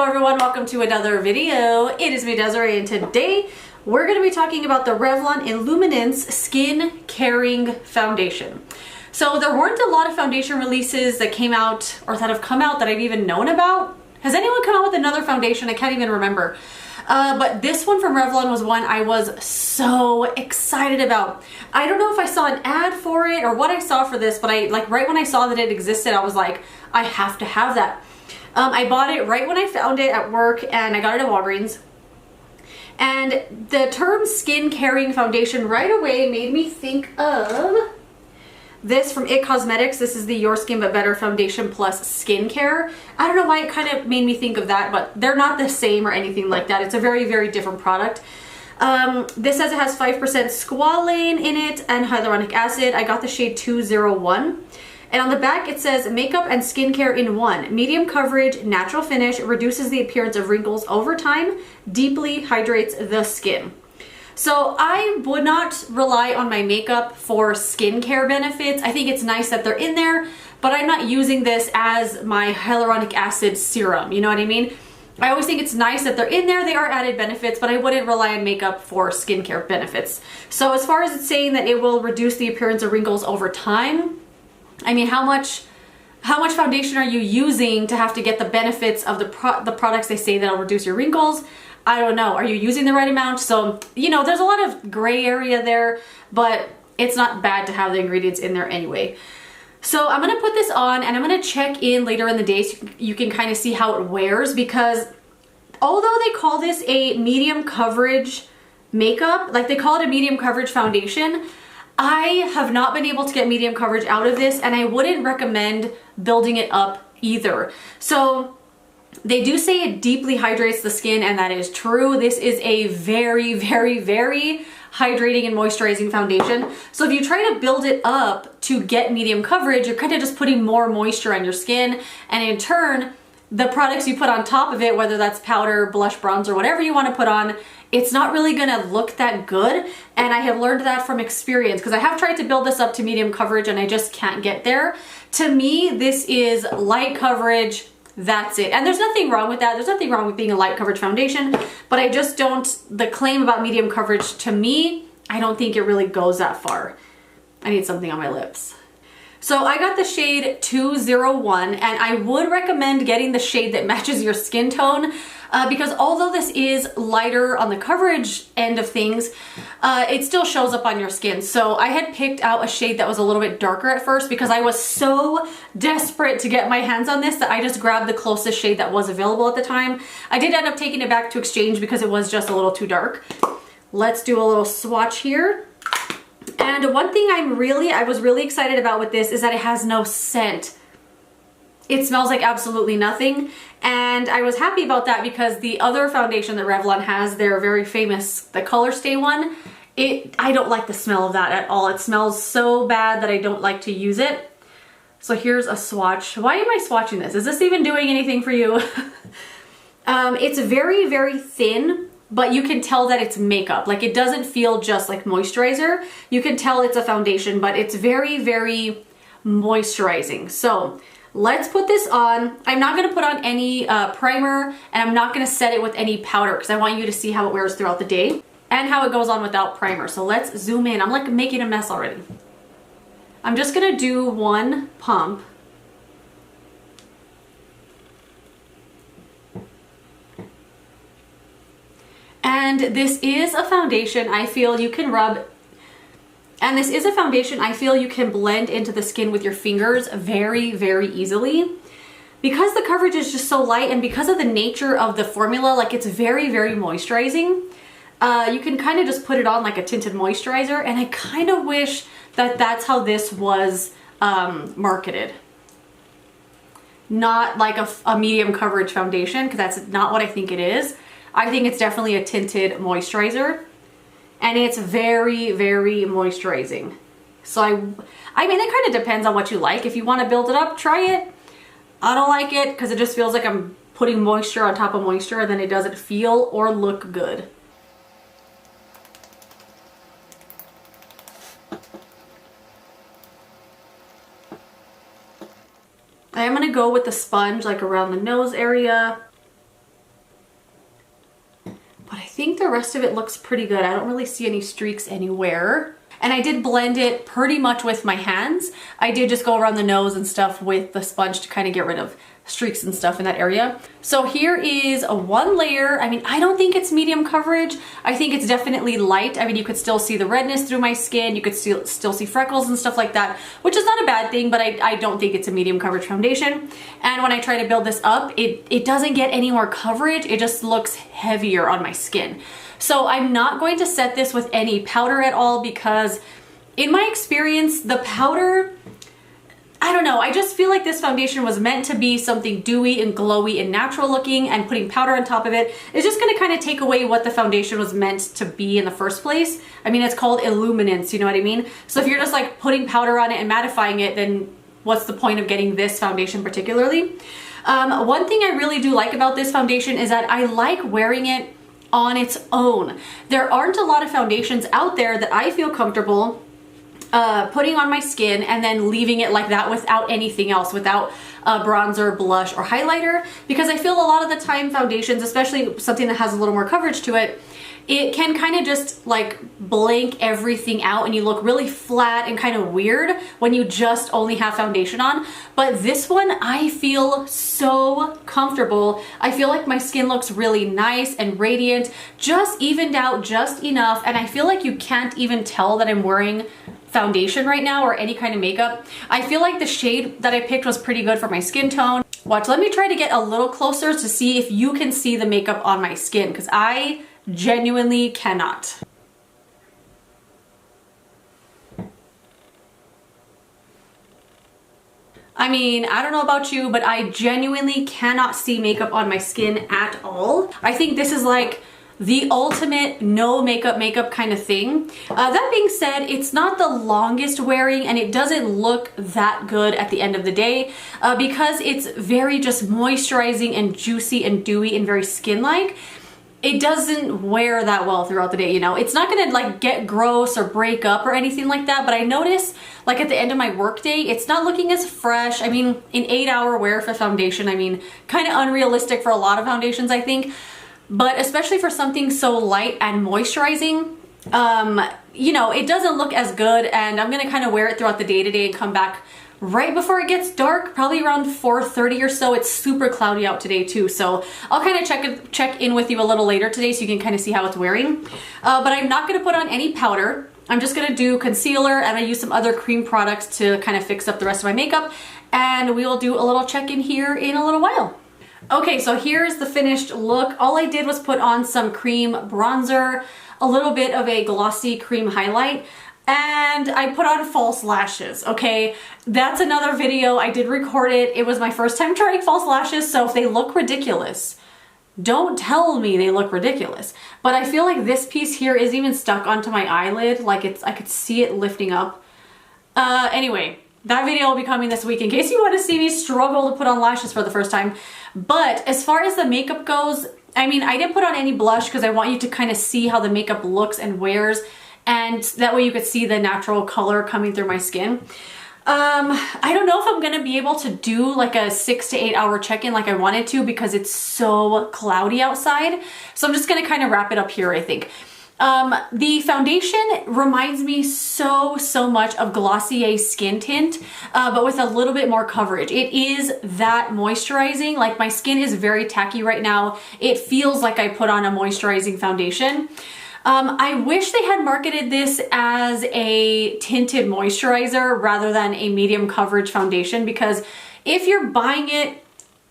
Hello everyone, welcome to another video. It is me, Desiree, and today we're going to be talking about the Revlon Illuminance Skin Caring Foundation. So there weren't a lot of foundation releases that came out or that have come out that I've even known about. Has anyone come out with another foundation? I can't even remember. But this one from Revlon was one I was so excited about. I don't know if I saw an ad for it or what I saw for this, but right when I saw that it existed, I was like, I have to have that. I bought it right when I found it at work, and I got it at Walgreens. And the term skin caring foundation right away made me think of this from IT Cosmetics. This is the Your Skin But Better Foundation Plus Skincare. I don't know why it kind of made me think of that, but they're not the same or anything like that. It's a very, very different product. This says it has 5% squalane in it and hyaluronic acid. I got the shade 201. And on the back it says makeup and skincare in one. Medium coverage, natural finish, reduces the appearance of wrinkles over time, deeply hydrates the skin. So I would not rely on my makeup for skincare benefits. I think it's nice that they're in there, but I'm not using this as my hyaluronic acid serum. You know what I mean? I always think it's nice that they're in there. They are added benefits, but I wouldn't rely on makeup for skincare benefits. So as far as it's saying that it will reduce the appearance of wrinkles over time, I mean, how much foundation are you using to have to get the benefits of the products they say that'll reduce your wrinkles? I don't know. Are you using the right amount? So, you know, there's a lot of gray area there, but it's not bad to have the ingredients in there anyway. So I'm going to put this on and I'm going to check in later in the day so you can kind of see how it wears, because although they call this a medium coverage makeup, like they call it a medium coverage foundation, I have not been able to get medium coverage out of this, and I wouldn't recommend building it up either. So they do say it deeply hydrates the skin, and that is true. This is a very, very, very hydrating and moisturizing foundation. So if you try to build it up to get medium coverage, you're kind of just putting more moisture on your skin, and in turn, the products you put on top of it, whether that's powder, blush, bronzer, whatever you want to put on, it's not really gonna look that good. And I have learned that from experience, because I have tried to build this up to medium coverage and I just can't get there. To me, this is light coverage, that's it. And there's nothing wrong with that. There's nothing wrong with being a light coverage foundation, but I just don't, the claim about medium coverage, to me, I don't think it really goes that far. I need something on my lips. So I got the shade 201, and I would recommend getting the shade that matches your skin tone, because although this is lighter on the coverage end of things, it still shows up on your skin. So I had picked out a shade that was a little bit darker at first because I was so desperate to get my hands on this that I just grabbed the closest shade that was available at the time. I did end up taking it back to exchange because it was just a little too dark. Let's do a little swatch here. And one thing I was really excited about with this is that it has no scent. It smells like absolutely nothing. And I was happy about that because the other foundation that Revlon has, their very famous, the Color Stay one, I don't like the smell of that at all. It smells so bad that I don't like to use it. So here's a swatch. Why am I swatching this? Is this even doing anything for you? It's very, very thin, but you can tell that it's makeup. Like, it doesn't feel just like moisturizer. You can tell it's a foundation, but it's very, very moisturizing. So let's put this on. I'm not gonna put on any primer, and I'm not gonna set it with any powder because I want you to see how it wears throughout the day and how it goes on without primer. So let's zoom in. I'm like making a mess already. I'm just gonna do one pump. And this is a foundation I feel you can rub, and this is a foundation I feel you can blend into the skin with your fingers very, very easily. Because the coverage is just so light, and because of the nature of the formula, like, it's very, very moisturizing, you can kind of just put it on like a tinted moisturizer, and I kind of wish that that's how this was marketed. Not like a medium coverage foundation, because that's not what I think it is. I think it's definitely a tinted moisturizer, and it's very, very moisturizing. So I mean, it kind of depends on what you like. If you want to build it up, try it. I don't like it because it just feels like I'm putting moisture on top of moisture, and then it doesn't feel or look good. I am going to go with the sponge like around the nose area. but I think the rest of it looks pretty good. I don't really see any streaks anywhere. And I did blend it pretty much with my hands. I did just go around the nose and stuff with the sponge to kind of get rid of streaks and stuff in that area. So here is a one layer. I mean, I don't think it's medium coverage. I think it's definitely light. I mean, you could still see the redness through my skin. You could still see freckles and stuff like that, which is not a bad thing, but I don't think it's a medium coverage foundation. And when I try to build this up, it doesn't get any more coverage. It just looks heavier on my skin. So I'm not going to set this with any powder at all because in my experience, the powder, I don't know, I just feel like this foundation was meant to be something dewy and glowy and natural looking, and putting powder on top of it is just gonna kind of take away what the foundation was meant to be in the first place. I mean, it's called illuminance, you know what I mean? So if you're just like putting powder on it and mattifying it, then what's the point of getting this foundation particularly? One thing I really do like about this foundation is that I like wearing it on its own. There aren't a lot of foundations out there that I feel comfortable putting on my skin and then leaving it like that without anything else, without a bronzer, blush, or highlighter, because I feel a lot of the time foundations, especially something that has a little more coverage to it, it can kind of just like blank everything out and you look really flat and kind of weird when you just only have foundation on. But this one, I feel so comfortable. I feel like my skin looks really nice and radiant, just evened out just enough, and I feel like you can't even tell that I'm wearing foundation right now or any kind of makeup. I feel like the shade that I picked was pretty good for my skin tone. Watch, let me try to get a little closer to see if you can see the makeup on my skin, because I genuinely cannot. I mean, I don't know about you, but I genuinely cannot see makeup on my skin at all. I think this is like the ultimate no makeup kind of thing. That being said, it's not the longest wearing and it doesn't look that good at the end of the day because it's very just moisturizing and juicy and dewy and very skin-like. It doesn't wear that well throughout the day, you know? It's not gonna like get gross or break up or anything like that, but I notice like at the end of my workday, it's not looking as fresh. I mean, an 8-hour wear for foundation, I mean, kind of unrealistic for a lot of foundations, I think. But especially for something so light and moisturizing, you know, it doesn't look as good, and I'm gonna kind of wear it throughout the day today and come back right before it gets dark, probably around 4:30 or so. It's super cloudy out today too, so I'll kind of check in with you a little later today so you can kind of see how it's wearing. But I'm not gonna put on any powder. I'm just gonna do concealer, and I use some other cream products to kind of fix up the rest of my makeup, and we will do a little check-in here in a little while. Okay, so here's the finished look. All I did was put on some cream bronzer, a little bit of a glossy cream highlight, and I put on false lashes, okay? That's another video. I did record it. It was my first time trying false lashes, so if they look ridiculous, don't tell me they look ridiculous. But I feel like this piece here isn't even stuck onto my eyelid. Like I could see it lifting up. Anyway, that video will be coming this week in case you want to see me struggle to put on lashes for the first time. But as far as the makeup goes, I mean, I didn't put on any blush because I want you to kind of see how the makeup looks and wears, and that way you could see the natural color coming through my skin. I don't know if I'm gonna be able to do like a 6 to 8 hour check-in like I wanted to because it's so cloudy outside. So I'm just gonna kind of wrap it up here, I think. The foundation reminds me so much of Glossier Skin Tint, but with a little bit more coverage. It is that moisturizing. Like, my skin is very tacky right now. It feels like I put on a moisturizing foundation. I wish they had marketed this as a tinted moisturizer rather than a medium coverage foundation, because if you're buying it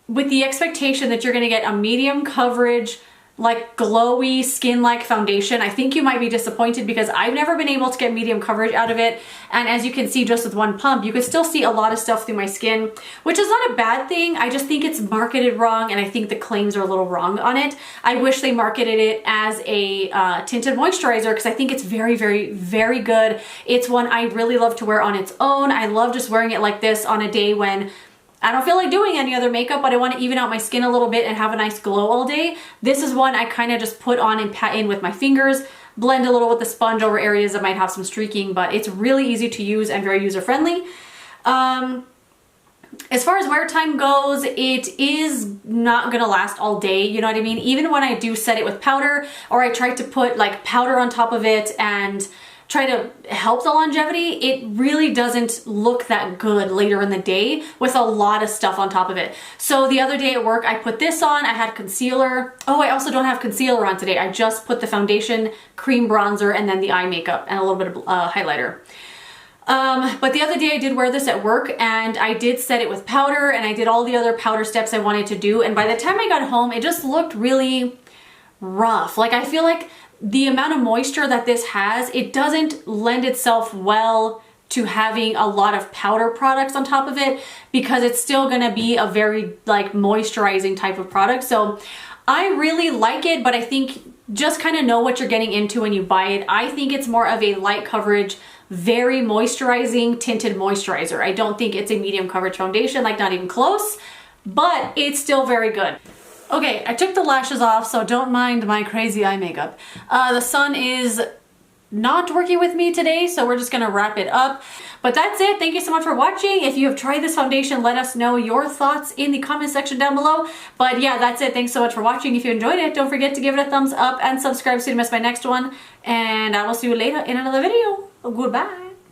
with the expectation that you're gonna get a medium coverage, like glowy skin-like foundation, I think you might be disappointed, because I've never been able to get medium coverage out of it. And as you can see, just with one pump, you can still see a lot of stuff through my skin, which is not a bad thing. I just think it's marketed wrong, and I think the claims are a little wrong on it. I wish they marketed it as a tinted moisturizer, because I think it's very good. It's one I really love to wear on its own. I love just wearing it like this on a day when I don't feel like doing any other makeup, but I want to even out my skin a little bit and have a nice glow all day. This is one I kind of just put on and pat in with my fingers, blend a little with the sponge over areas that might have some streaking, but it's really easy to use and very user-friendly. As far as wear time goes, it is not gonna last all day, you know what I mean? Even when I do set it with powder, or I try to put like powder on top of it and try to help the longevity, it really doesn't look that good later in the day with a lot of stuff on top of it. So the other day at work, I put this on, I had concealer. Oh, I also don't have concealer on today. I just put the foundation, cream bronzer, and then the eye makeup and a little bit of highlighter. But the other day I did wear this at work, and I did set it with powder, and I did all the other powder steps I wanted to do. And by the time I got home, it just looked really rough. Like, I feel like the amount of moisture that this has, it doesn't lend itself well to having a lot of powder products on top of it, because it's still gonna be a very like moisturizing type of product. So I really like it, but I think just kind of know what you're getting into when you buy it. I think it's more of a light coverage, very moisturizing tinted moisturizer. I don't think it's a medium coverage foundation, like not even close, but it's still very good. Okay, I took the lashes off, so don't mind my crazy eye makeup. The sun is not working with me today, so we're just gonna wrap it up. But that's it. Thank you so much for watching. If you have tried this foundation, let us know your thoughts in the comment section down below. But yeah, that's it. Thanks so much for watching. If you enjoyed it, don't forget to give it a thumbs up and subscribe so you don't miss my next one. And I will see you later in another video. Goodbye.